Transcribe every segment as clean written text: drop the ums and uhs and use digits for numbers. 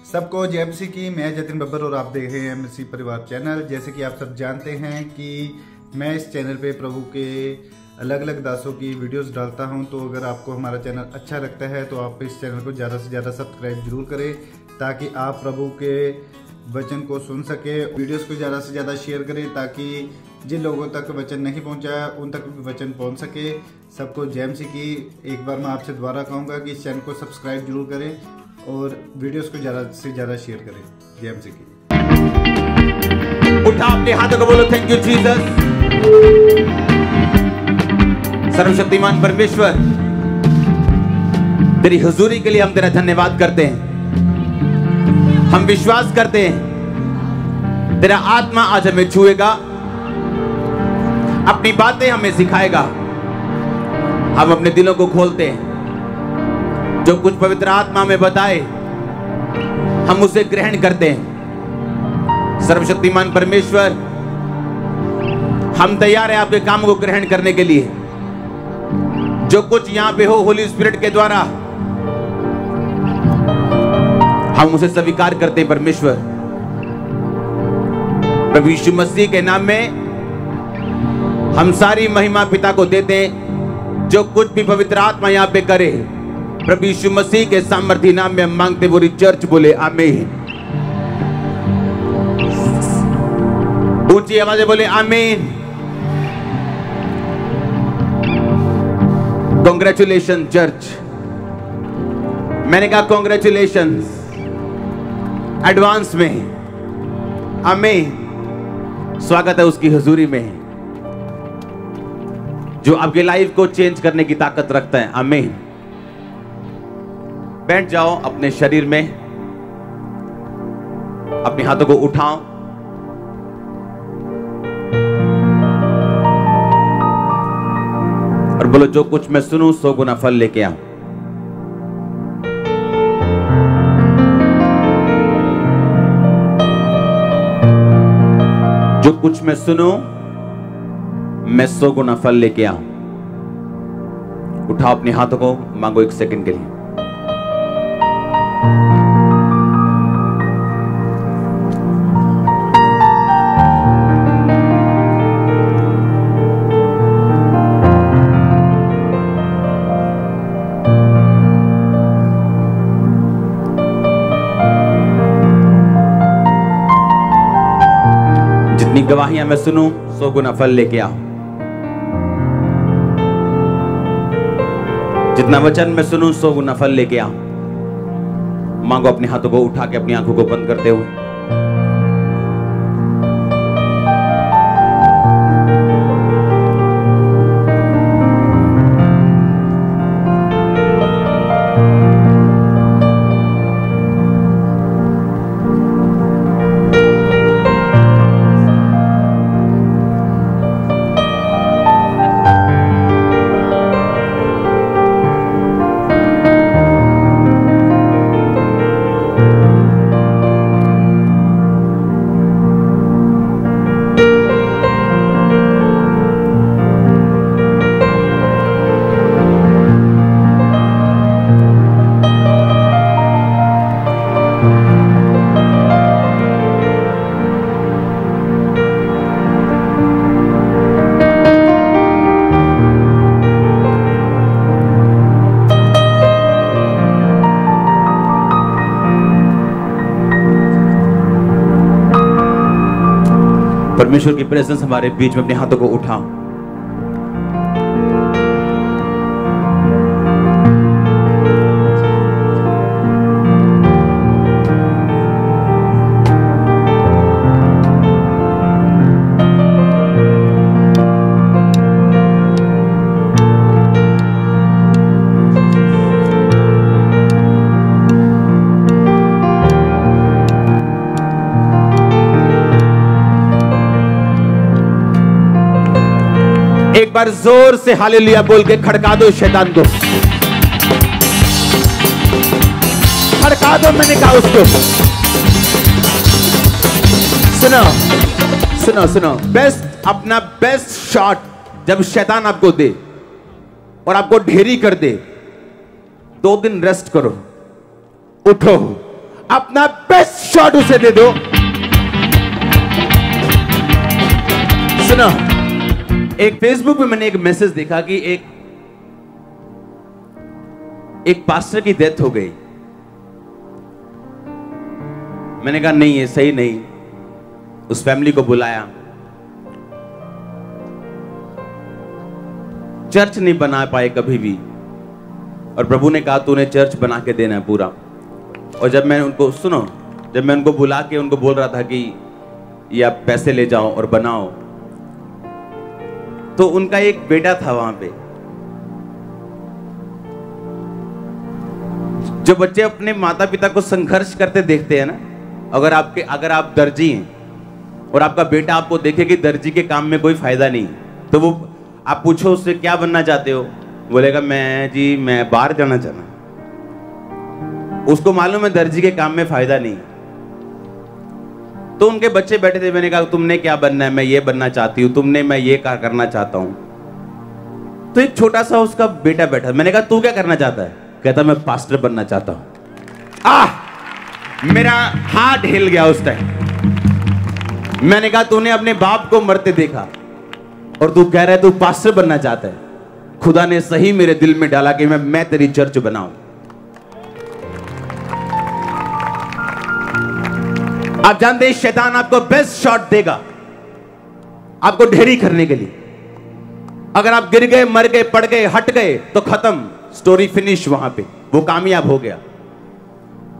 सबको जय मसीह की। मैं जतिन बब्बर और आप देख रहे हैं मसीह परिवार चैनल। जैसे कि आप सब जानते हैं कि मैं इस चैनल पे प्रभु के अलग अलग दासों की वीडियोस डालता हूं, तो अगर आपको हमारा चैनल अच्छा लगता है तो आप इस चैनल को ज़्यादा से ज़्यादा सब्सक्राइब जरूर करें, ताकि आप प्रभु के वचन को सुन सके। वीडियोस को ज़्यादा से ज़्यादा शेयर करें ताकि जिन लोगों तक वचन नहीं पहुंचा उन तक भी वचन पहुंच सके। सबको जय मसीह की। एक बार मैं आपसे दोबारा कहूँगा कि इस चैनल को सब्सक्राइब जरूर करें और वीडियोस को ज़्यादा से ज़्यादा शेयर करें। जय मसीह की। उठा अपने हाथों को, बोलो थैंक यू जीसस। सर्वशक्तिमान परमेश्वर, तेरी हुजूरी के लिए हम तेरा धन्यवाद करते हैं। हम विश्वास करते हैं तेरा आत्मा आज हमें छुएगा, अपनी बातें हमें सिखाएगा। हम अपने दिलों को खोलते हैं, जो कुछ पवित्र आत्मा में बताए हम उसे ग्रहण करते हैं। सर्वशक्तिमान परमेश्वर, हम तैयार हैं आपके काम को ग्रहण करने के लिए। जो कुछ यहां पे हो होली स्पिरिट के द्वारा हम उसे स्वीकार करते हैं। परमेश्वर, प्रभु यीशु मसीह के नाम में हम सारी महिमा पिता को देते हैं। जो कुछ भी पवित्र आत्मा यहां पे करे, प्रभु यीशु मसीह के सामर्थी नाम में हम मांगते। पूरी चर्च बोले आमीन। ऊंची आवाज बोले आमीन। Congratulation church. मैंने कहा कांग्रेचुलेशन एडवांस में। आमीन। स्वागत है उसकी हुजूरी में जो आपके लाइफ को चेंज करने की ताकत रखता है। आमीन। बैठ जाओ अपने शरीर में, अपने हाथों को उठाओ और बोलो, जो कुछ मैं सुनूं 100 गुना फल लेके आऊं। जो कुछ मैं सुनूं मैं 100 गुना फल लेके आऊं। उठाओ अपने हाथों को, मांगो 1 सेकंड के लिए। जितनी गवाहियां मैं सुनूं 100 गुना फल लेके आओ। जितना वचन मैं सुनूं 100 गुना फल लेके आओ। मांगो अपने हाथों को उठा के, अपनी आंखों को बंद करते हुए। परमेश्वर की प्रेजेंस हमारे बीच में, अपने हाथों को उठाओ। एक बार जोर से हालेलुया बोल के खड़का दो शैतान को। खड़का दो, मैंने कहा उसको। सुनो सुनो सुनो, बेस्ट, अपना बेस्ट शॉट जब शैतान आपको दे और आपको ढेरी कर दे, 2 दिन रेस्ट करो, उठो, अपना बेस्ट शॉट उसे दे दो। सुनो, एक फेसबुक पे मैंने एक मैसेज देखा कि एक पास्टर की डेथ हो गई। मैंने कहा नहीं, ये सही नहीं। उस फैमिली को बुलाया, चर्च नहीं बना पाए कभी भी, और प्रभु ने कहा तूने चर्च बना के देना है पूरा। और जब मैं उनको, सुनो, जब मैं उनको बुला के उनको बोल रहा था कि ये आप पैसे ले जाओ और बनाओ, तो उनका एक बेटा था वहां पे। जो बच्चे अपने माता पिता को संघर्ष करते देखते हैं ना, अगर आप दर्जी हैं और आपका बेटा आपको देखे कि दर्जी के काम में कोई फायदा नहीं, तो वो आप पूछो उससे क्या बनना चाहते हो, बोलेगा मैं बाहर जाना चाहना। उसको मालूम है दर्जी के काम में फायदा नहीं। तो उनके बच्चे बैठे थे, मैंने कहा तुमने क्या बनना है? मैं ये बनना चाहती हूँ। तुमने? मैं ये करना चाहता हूँ। तो एक छोटा सा उसका बेटा बैठा, मैंने कहा तू क्या करना चाहता है? कहता मैं पास्टर बनना चाहता हूं। मेरा हाथ हिल गया उस टाइम। मैंने कहा तूने अपने बाप को मरते देखा और तू कह रहा है तू पास्टर बनना चाहता है। खुदा ने सही मेरे दिल में डाला कि मैं तेरी चर्च बनाऊं। आप जानते हैं शैतान आपको बेस्ट शॉट देगा आपको ढेरी करने के लिए। अगर आप गिर गए, मर गए, पड़ गए, हट गए तो खत्म, स्टोरी फिनिश। वहां पे वो कामयाब हो गया।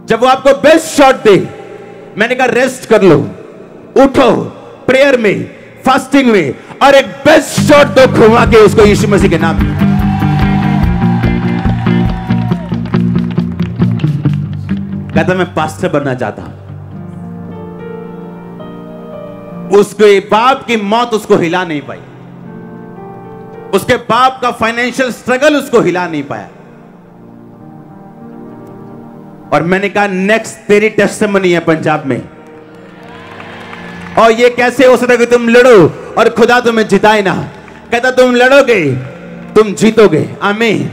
जब वो आपको बेस्ट शॉट दे, मैंने कहा रेस्ट कर लो, उठो प्रेयर में, फास्टिंग में, और एक बेस्ट शॉट दो घुमा के उसको यीशु मसीह के नाम में। कहता मैं पास्टर बनना चाहता हूं। उसके बाप की मौत उसको हिला नहीं पाई, उसके बाप का फाइनेंशियल स्ट्रगल उसको हिला नहीं पाया। और मैंने कहा नेक्स्ट तेरी टेस्टिमनी है पंजाब में। और ये कैसे हो सकता है कि तुम लड़ो और खुदा तुम्हें जिताए ना? कहता तुम लड़ोगे, तुम जीतोगे। आमीन।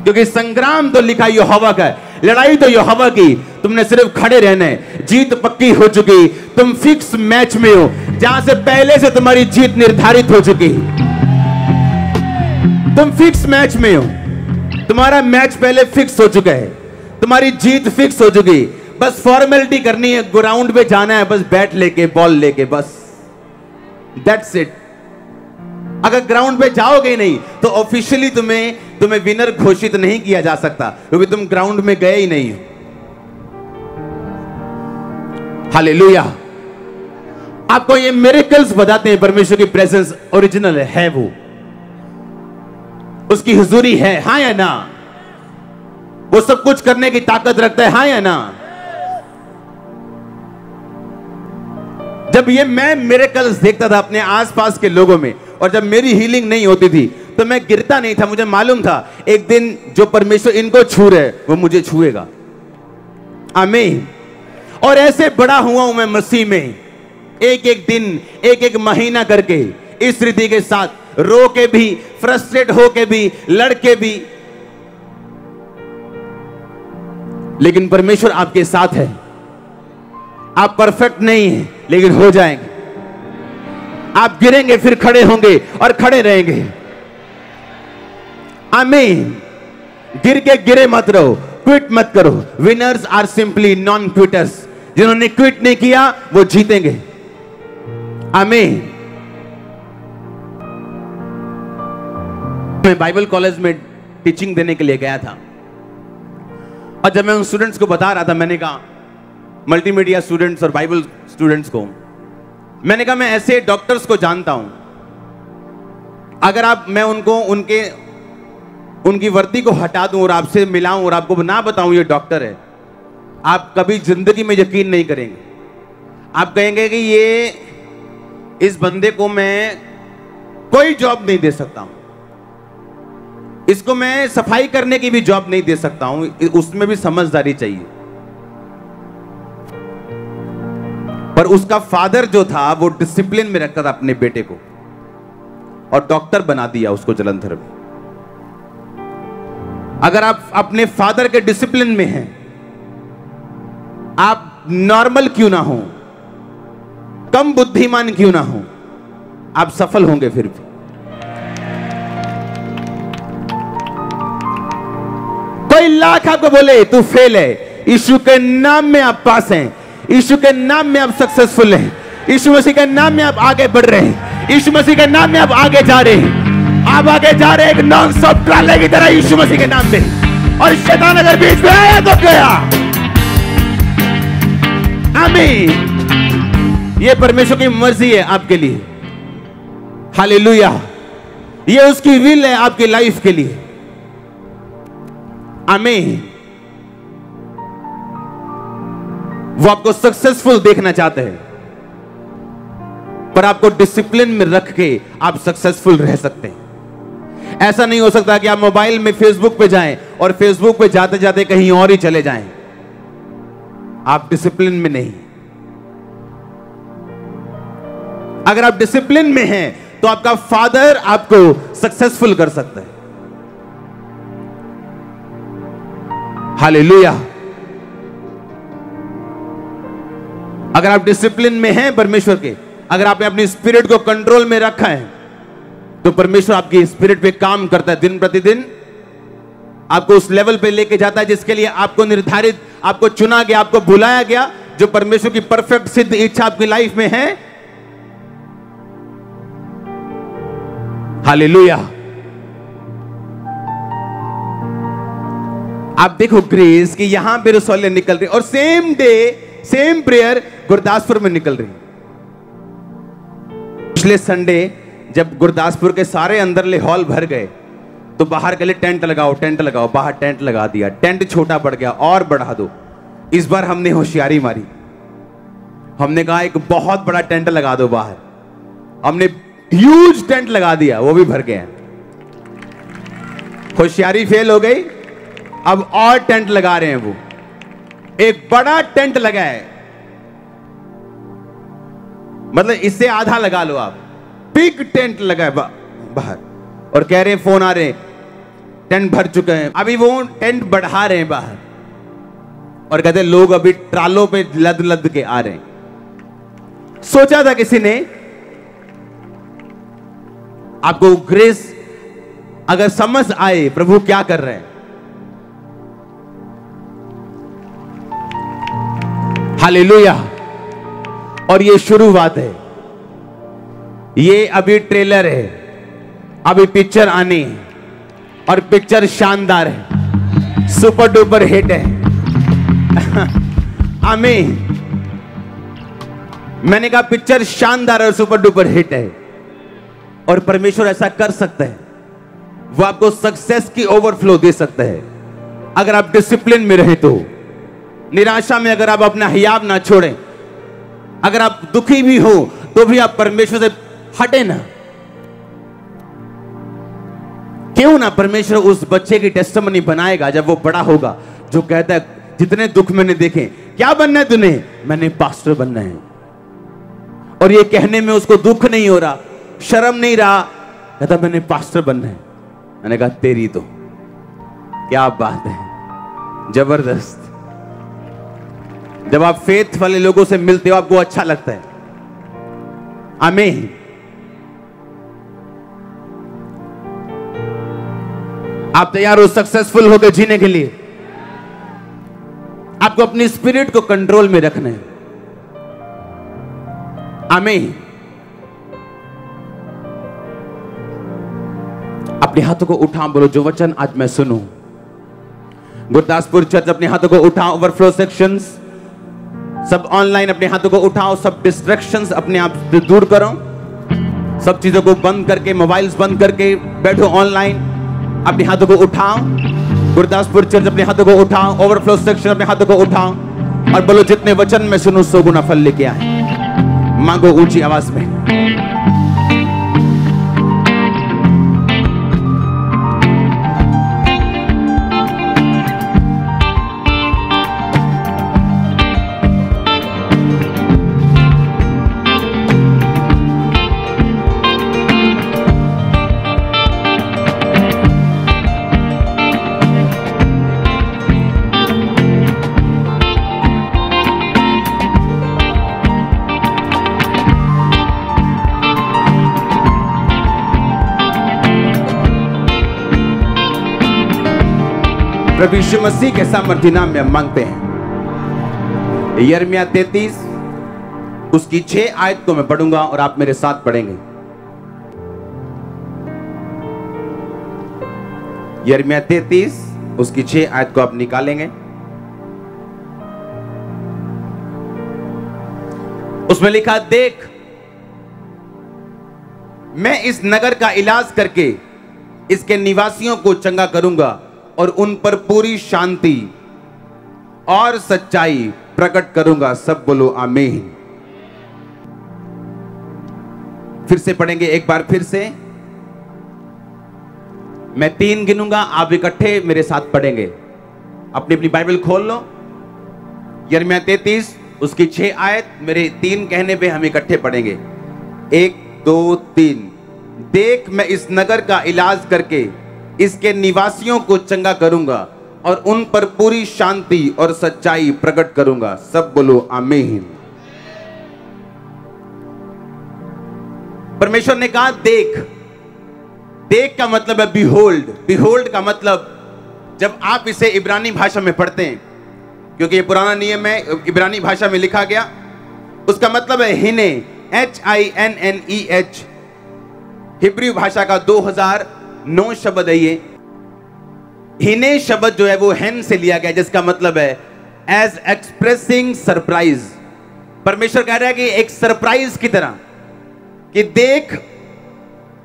क्योंकि संग्राम तो लिखा यहोवा का है, लड़ाई तो यहोवा की। तुमने सिर्फ खड़े रहना है, जीत पक्की हो चुकी। तुम फिक्स मैच में हो, जहां से पहले से तुम्हारी जीत निर्धारित हो चुकी। तुम फिक्स मैच में हो, तुम्हारा मैच पहले फिक्स हो चुका है, तुम्हारी जीत फिक्स हो चुकी। बस फॉर्मेलिटी करनी है, ग्राउंड पे जाना है, बस बैट लेके, बॉल लेके, बस दैट्स इट। अगर ग्राउंड पे जाओगे नहीं तो ऑफिशियली तुम्हें विनर घोषित नहीं किया जा सकता, क्योंकि तुम ग्राउंड में गए ही नहीं हो। हालेलुया। आपको ये मिरेकल्स बताते हैं परमेश्वर की प्रेजेंस ओरिजिनल है, वो उसकी हुजूरी है, हाँ या ना? वो सब कुछ करने की ताकत रखता है, हाँ या ना? जब ये मैं मिरेकल्स देखता था अपने आसपास के लोगों में, और जब मेरी हीलिंग नहीं होती थी तो मैं गिरता नहीं था। मुझे मालूम था एक दिन जो परमेश्वर इनको छू रहे वो मुझे छुएगा। आमीन। और ऐसे बड़ा हुआ हूं मैं मसीह में, एक एक दिन, एक एक महीना करके, इस रीति के साथ, रो के भी, फ्रस्ट्रेट हो के भी, लड़ के भी। लेकिन परमेश्वर आपके साथ है। आप परफेक्ट नहीं हैं, लेकिन हो जाएंगे। आप गिरेंगे फिर खड़े होंगे और खड़े रहेंगे। आमीन। गिर के गिरे मत रहो, क्विट मत करो। Winners are simply non quitters. जिन्होंने क्विट नहीं किया वो जीतेंगे। आमीन। मैं बाइबल कॉलेज में टीचिंग देने के लिए गया था, और जब मैं उन स्टूडेंट्स को बता रहा था, मैंने कहा मल्टीमीडिया स्टूडेंट्स और बाइबल स्टूडेंट्स को, मैंने कहा मैं ऐसे डॉक्टर्स को जानता हूं, अगर मैं उनको उनकी वर्दी को हटा दूं और आपसे मिलाऊं और आपको ना बताऊं ये डॉक्टर है, आप कभी जिंदगी में यकीन नहीं करेंगे। आप कहेंगे कि ये इस बंदे को मैं कोई जॉब नहीं दे सकता हूं, इसको मैं सफाई करने की भी जॉब नहीं दे सकता हूं, उसमें भी समझदारी चाहिए। पर उसका फादर जो था वो डिसिप्लिन में रखता था अपने बेटे को, और डॉक्टर बना दिया उसको जलंधर में। अगर आप अपने फादर के डिसिप्लिन में हैं नॉर्मल क्यों ना हो, कम बुद्धिमान क्यों ना हो, आप सफल होंगे फिर भी। कोई लाख आपको बोले तू फेल है, यीशु के नाम में आप पास हैं, यीशु के नाम में आप सक्सेसफुल हैं, यीशु मसीह के नाम में आप आगे बढ़ रहे हैं, यीशु मसीह के नाम में आप आगे जा रहे हैं, आप आगे जा रहे हैं एक नॉन स्टॉप ट्राले की तरह यीशु मसीह के नाम में। और शैतान अगर बीच में आया तो गया। आमीन। ये परमेश्वर की मर्जी है आपके लिए। हालेलुया। ये उसकी विल है आपकी लाइफ के लिए। आमीन। वो आपको सक्सेसफुल देखना चाहते हैं, पर आपको डिसिप्लिन में रख के आप सक्सेसफुल रह सकते हैं। ऐसा नहीं हो सकता कि आप मोबाइल में फेसबुक पे जाएं और फेसबुक पे जाते जाते कहीं और ही चले जाएं। आप डिसिप्लिन में नहीं। अगर आप डिसिप्लिन में हैं तो आपका फादर आपको सक्सेसफुल कर सकता है। हालेलुया। अगर आप डिसिप्लिन में हैं परमेश्वर के, अगर आपने अपनी स्पिरिट को कंट्रोल में रखा है, तो परमेश्वर आपकी स्पिरिट पे काम करता है। दिन प्रतिदिन आपको उस लेवल पे लेके जाता है जिसके लिए आपको निर्धारित, आपको चुना गया, आपको बुलाया गया, जो परमेश्वर की परफेक्ट सिद्ध इच्छा आपकी लाइफ में है। हालेलुया। आप देखो ग्रेस कि यहां पे रसोलियां निकल रही और same day same prayer Gurdaspur में निकल रही। पिछले संडे जब गुरदासपुर के सारे अंदरले हॉल भर गए तो बाहर के लिए टेंट लगाओ, टेंट लगाओ, बाहर टेंट लगा दिया। टेंट छोटा पड़ गया और बढ़ा दो। इस बार हमने होशियारी मारी, हमने कहा एक बहुत बड़ा टेंट लगा दो बाहर। हमने ह्यूज टेंट लगा दिया, वो भी भर गया। होशियारी फेल हो गई, अब और टेंट लगा रहे हैं। वो एक बड़ा टेंट लगा है, मतलब इससे आधा लगा लो आप। बिग टेंट लगा है बाहर और कह रहे हैं, फोन आ रहे हैं, टेंट भर चुके हैं। अभी वो टेंट बढ़ा रहे हैं बाहर और कहते हैं लोग अभी ट्रालों पे लद लद के आ रहे हैं। सोचा था किसी ने, आपको ग्रेस अगर समझ आए प्रभु क्या कर रहे हैं। हालेलुया। और ये शुरुआत है, ये अभी ट्रेलर है, अभी पिक्चर आनी है और पिक्चर शानदार है, सुपर डुपर हिट है। आमीन। मैंने कहा पिक्चर शानदार और सुपर डुपर हिट है और परमेश्वर ऐसा कर सकता है। वो आपको सक्सेस की ओवरफ्लो दे सकता है अगर आप डिसिप्लिन में रहे तो। निराशा में अगर आप अपना हियाव ना छोड़ें, अगर आप दुखी भी हो तो भी आप परमेश्वर से हटे ना। क्यों ना परमेश्वर उस बच्चे की टेस्टिमनी बनाएगा जब वो बड़ा होगा, जो कहता है जितने दुख मैंने देखे, क्या बनना है तूने? मैंने पास्टर बनना है। और ये कहने में उसको दुख नहीं हो रहा, शर्म नहीं रहा, कहता मैंने पास्टर बनना है। मैंने कहा तेरी तो क्या बात है, जबरदस्त। जब आप फेथ वाले लोगों से मिलते हो आपको अच्छा लगता है। आमीन। आप तैयार हो सक्सेसफुल होकर जीने के लिए? आपको अपनी स्पिरिट को कंट्रोल में रखना है। आमीन। अपने हाथों को उठा, बोलो जो वचन आज मैं सुनूं। गुरदासपुर चर्च अपने हाथों को उठाओ, ओवरफ्लो सेक्शंस सब ऑनलाइन अपने हाथों को उठाओ, सब डिस्ट्रैक्शंस अपने आप से दूर करो, सब चीजों को बंद करके, मोबाइल्स बंद करके बैठो ऑनलाइन। अपने हाथों को उठाओ। गुरदासपुर चर्च अपने हाथों को उठाओ, ओवरफ्लो सेक्शन अपने हाथों को उठाओ और बोलो जितने वचन मैं सुनूं 100 गुना फल लेके आए। मांगो ऊंची आवाज में। प्रभु यीशु मसीह के सामर्थ्य नाम में हम मांगते हैं। यिर्मयाह 33 उसकी 6 आयत को मैं पढ़ूंगा और आप मेरे साथ पढ़ेंगे। यिर्मयाह 33 उसकी 6 आयत को आप निकालेंगे। उसमें लिखा, देख मैं इस नगर का इलाज करके इसके निवासियों को चंगा करूंगा और उन पर पूरी शांति और सच्चाई प्रकट करूंगा। सब बोलो आमीन। फिर से पढ़ेंगे एक बार फिर से। मैं 3 गिनूंगा, आप इकट्ठे मेरे साथ पढ़ेंगे। अपनी अपनी बाइबल खोल लो। यिर्मयाह 33 उसकी 6 आयत, मेरे 3 कहने पे हम इकट्ठे पढ़ेंगे। 1 2 3। देख मैं इस नगर का इलाज करके इसके निवासियों को चंगा करूंगा और उन पर पूरी शांति और सच्चाई प्रकट करूंगा। सब बोलो आमीन। परमेश्वर ने कहा देख। देख का मतलब है बिहोल्ड। बिहोल्ड का मतलब, जब आप इसे इब्रानी भाषा में पढ़ते हैं, क्योंकि ये पुराना नियम है, इब्रानी भाषा में लिखा गया, उसका मतलब है हिने, HINNEH। हिब्रू भाषा का 2009 शब्द है ये। हिने शब्द जो है वो हेन से लिया गया, जिसका मतलब है एज एक्सप्रेसिंग सरप्राइज। परमेश्वर कह रहा है कि एक सरप्राइज की तरह, कि देख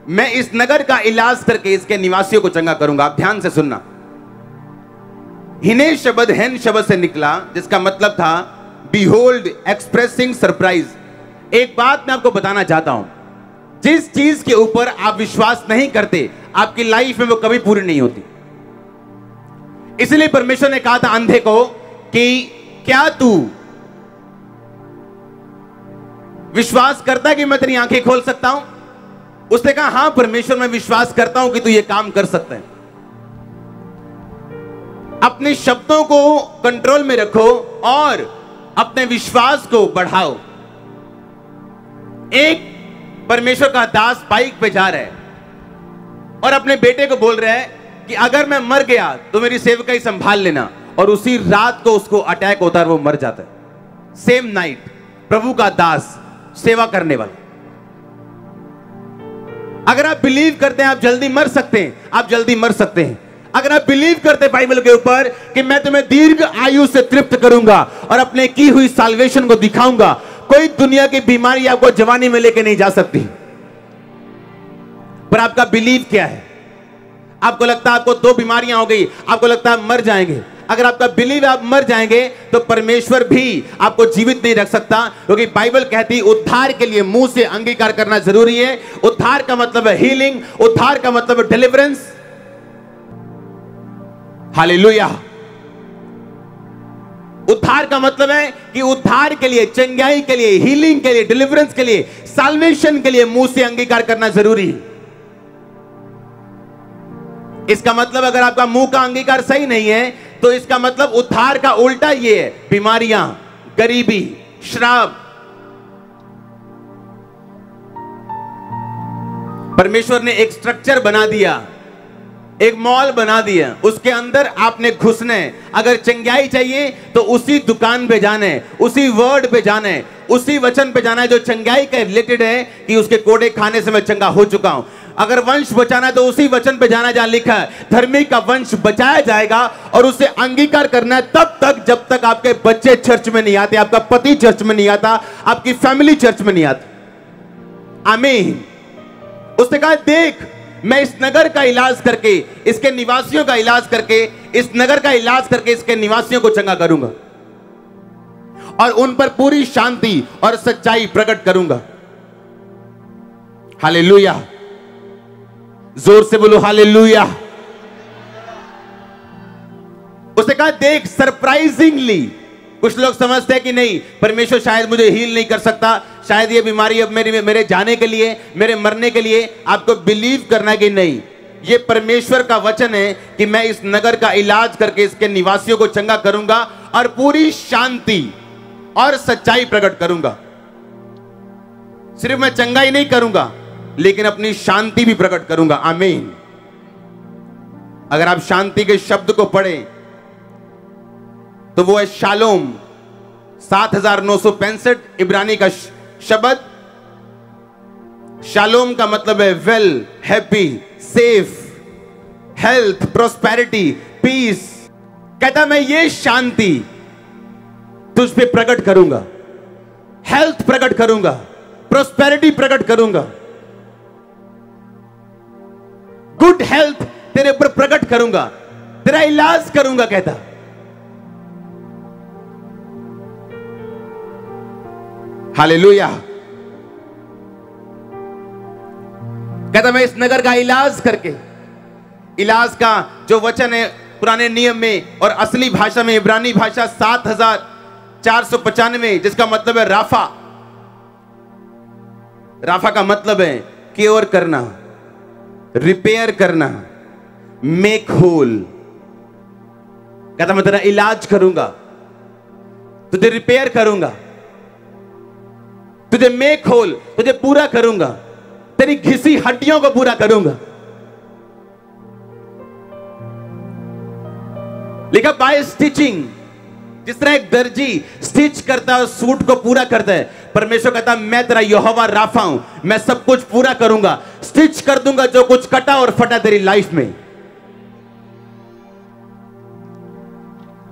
मैं इस नगर का इलाज करके इसके निवासियों को चंगा करूंगा। आप ध्यान से सुनना। हिने शब्द हेन शब्द से निकला, जिसका मतलब था बिहोल्ड, एक्सप्रेसिंग सरप्राइज। एक बात मैं आपको बताना चाहता हूं, जिस चीज के ऊपर आप विश्वास नहीं करते, आपकी लाइफ में वो कभी पूरी नहीं होती। इसलिए परमेश्वर ने कहा था अंधे को कि क्या तू विश्वास करता है कि मैं तेरी आंखें खोल सकता हूं? उसने कहा हां परमेश्वर, मैं विश्वास करता हूं कि तू ये काम कर सकता है। अपने शब्दों को कंट्रोल में रखो और अपने विश्वास को बढ़ाओ। एक परमेश्वर का दास बाइक पे जा रहा है और अपने बेटे को बोल रहा है कि अगर मैं मर गया तो मेरी सेवकाई संभाल लेना, और उसी रात को उसको अटैक होता है और वो मर जाता है। Same night. प्रभु का दास, सेवा करने वाला। अगर आप बिलीव करते हैं आप जल्दी मर सकते हैं, आप जल्दी मर सकते हैं। अगर आप बिलीव करते हैं बाइबल के ऊपर कि मैं तुम्हें दीर्घ आयु से तृप्त करूंगा और अपने की हुई साल्वेशन को दिखाऊंगा, कोई दुनिया की बीमारी आपको जवानी में लेके नहीं जा सकती। पर आपका बिलीव क्या है? आपको लगता है आपको 2 बीमारियां हो गई, आपको लगता है मर जाएंगे। अगर आपका बिलीव आप मर जाएंगे तो परमेश्वर भी आपको जीवित नहीं रख सकता, क्योंकि बाइबल कहती उद्धार के लिए मुंह से अंगीकार करना जरूरी है। उद्धार का मतलब है हीलिंग, उद्धार का मतलब है डिलीवरेंस। हालेलुया। उद्धार का मतलब है कि उद्धार के लिए, चंगाई के लिए, हीलिंग के लिए, डिलीवरेंस के लिए, साल्वेशन के लिए मुंह से अंगीकार करना जरूरी है। इसका मतलब अगर आपका मुंह का अंगीकार सही नहीं है तो इसका मतलब उद्धार का उल्टा ये है, बीमारियां, गरीबी, श्राप। परमेश्वर ने एक स्ट्रक्चर बना दिया, एक मॉल बना दिया, उसके अंदर आपने घुसना है। अगर चंगाई चाहिए तो उसी दुकान पे जाना है, उसी वर्ड पे जाना है, उसी वचन पे जाना है जो चंगाई के रिलेटेड है, कि उसके कोड़े खाने से मैं चंगा हो चुका हूं। अगर वंश बचाना है तो उसी वचन पे जाना जहां लिखा है धर्मी का वंश बचाया जाएगा, और उसे अंगीकार करना है तब तक जब तक आपके बच्चे चर्च में नहीं आते, आपका पति चर्च में नहीं आता, आपकी फैमिली चर्च में नहीं आती। आमीन। उसने कहा देख मैं इस नगर का इलाज करके, इसके निवासियों का इलाज करके, इस नगर का इलाज करके इसके निवासियों को चंगा करूंगा और उन पर पूरी शांति और सच्चाई प्रकट करूंगा। हालेलुया। जोर से बोलो हालेलुया। उसने कहा देख सरप्राइजिंगली, कुछ लोग समझते हैं कि नहीं परमेश्वर शायद मुझे हील नहीं कर सकता, शायद ये बीमारी अब मेरे जाने के लिए, मेरे मरने के लिए। आपको बिलीव करना है कि नहीं, ये परमेश्वर का वचन है कि मैं इस नगर का इलाज करके इसके निवासियों को चंगा करूंगा और पूरी शांति और सच्चाई प्रकट करूंगा। सिर्फ मैं चंगा ही नहीं करूंगा लेकिन अपनी शांति भी प्रकट करूंगा। आमीन। अगर आप शांति के शब्द को पढ़ें तो वो है शालोम। 7965 इब्रानी का शब्द। शालोम का मतलब है well, happy, safe, health, prosperity, peace. कहता मैं ये शांति तुझ पे प्रकट करूंगा, हेल्थ प्रकट करूंगा, प्रोस्पेरिटी प्रकट करूंगा, गुड हेल्थ तेरे ऊपर प्रकट करूंगा, तेरा इलाज करूंगा। कहता हालेलुया। कहता मैं इस नगर का इलाज करके, इलाज का जो वचन है पुराने नियम में और असली भाषा में, इब्रानी भाषा 7495, जिसका मतलब है राफा। राफा का मतलब है क्योर करना, रिपेयर करना, मेक होल। कहता मैं तेरा इलाज करूंगा, तुझे रिपेयर करूंगा, तुझे मेक होल, तुझे पूरा करूंगा, तेरी घिसी हड्डियों को पूरा करूंगा। लिखा बाय स्टिचिंग। जिस तरह एक दर्जी स्टिच करता है और सूट को पूरा करता है, परमेश्वर कहता मैं तेरा यहोवा राफा हूं, मैं सब कुछ पूरा करूंगा, स्टिच कर दूंगा जो कुछ कटा और फटा तेरी लाइफ में।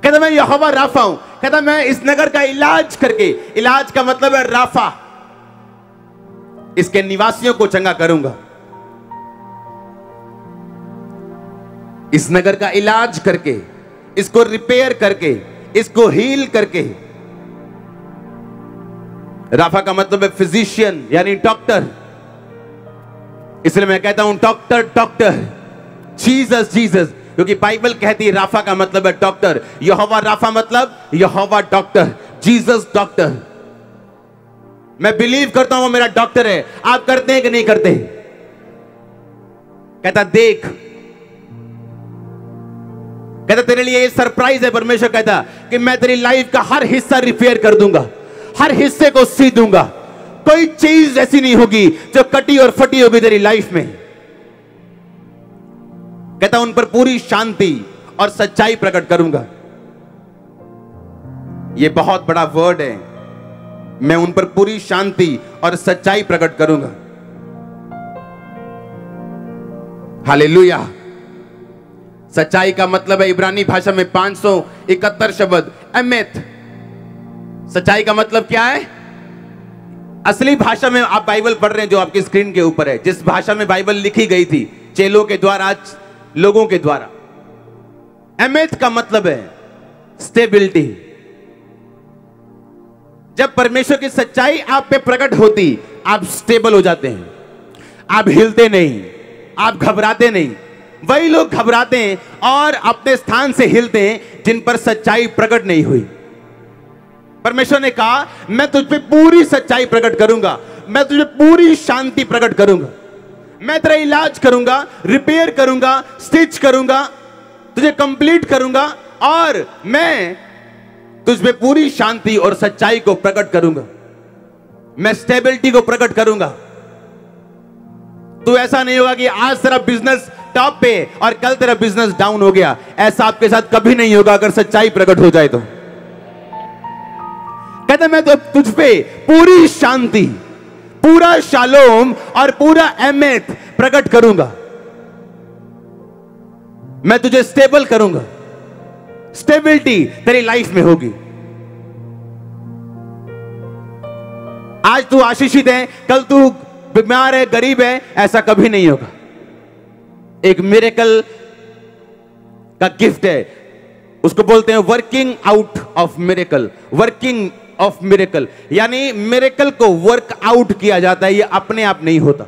कहता मैं यहोवा राफा हूं। कहता मैं इस नगर का इलाज करके, इलाज का मतलब है राफा, इसके निवासियों को चंगा करूंगा। इस नगर का इलाज करके, इसको रिपेयर करके, इसको हील करके। राफा का मतलब है फिजिशियन, यानी डॉक्टर। इसलिए मैं कहता हूं डॉक्टर, डॉक्टर, जीसस, जीसस, क्योंकि बाइबल कहती है राफा का मतलब है डॉक्टर। यहोवा राफा मतलब यहोवा डॉक्टर, जीसस डॉक्टर। मैं बिलीव करता हूं वो मेरा डॉक्टर है। आप करते हैं कि नहीं करते? कहता देख, कहता तेरे लिए ये सरप्राइज है। परमेश्वर कहता कि मैं तेरी लाइफ का हर हिस्सा रिपेयर कर दूंगा, हर हिस्से को सी दूंगा। कोई चीज ऐसी नहीं होगी जो कटी और फटी होगी तेरी लाइफ में। कहता उन पर पूरी शांति और सच्चाई प्रकट करूंगा। यह बहुत बड़ा वर्ड है। मैं उन पर पूरी शांति और सच्चाई प्रकट करूंगा। हालेलुया। सच्चाई का मतलब है इब्रानी भाषा में 571 शब्द एमेथ। सच्चाई का मतलब क्या है? असली भाषा में आप बाइबल पढ़ रहे हैं जो आपकी स्क्रीन के ऊपर है, जिस भाषा में बाइबल लिखी गई थी चेलों के द्वारा, लोगों के द्वारा। एमेथ का मतलब है स्टेबिलिटी। जब परमेश्वर की सच्चाई आप पे प्रकट होती, आप स्टेबल हो जाते हैं, आप हिलते नहीं, आप घबराते नहीं। वही लोग घबराते हैं और अपने स्थान से हिलते हैं जिन पर सच्चाई प्रकट नहीं हुई। परमेश्वर ने कहा मैं तुझ पे पूरी सच्चाई प्रकट करूंगा, मैं तुझे पूरी शांति प्रकट करूंगा, मैं तेरा इलाज करूंगा, रिपेयर करूंगा, स्टिच करूंगा, तुझे कंप्लीट करूंगा और मैं तुझ पे पूरी शांति और सच्चाई को प्रकट करूंगा। मैं स्टेबिलिटी को प्रकट करूंगा। तो ऐसा नहीं होगा कि आज तेरा बिजनेस टॉप पे और कल तेरा बिजनेस डाउन हो गया। ऐसा आपके साथ कभी नहीं होगा अगर सच्चाई प्रकट हो जाए तो। कहते मैं तो तुझ पे पूरी शांति, पूरा शालोम और पूरा एमेथ प्रकट करूंगा। मैं तुझे स्टेबल करूंगा, स्टेबिलिटी तेरी लाइफ में होगी। आज तू आशीषित है, कल तू बीमार है, गरीब है, ऐसा कभी नहीं होगा। एक मिरेकल का गिफ्ट है, उसको बोलते हैं working out of miracle. Working of miracle यानी मिरेकल को वर्क आउट किया जाता है, ये अपने आप नहीं होता।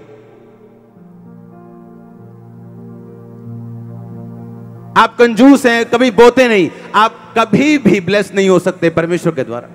आप कंजूस हैं, कभी बोते नहीं, आप कभी भी ब्लेस नहीं हो सकते परमेश्वर के द्वारा।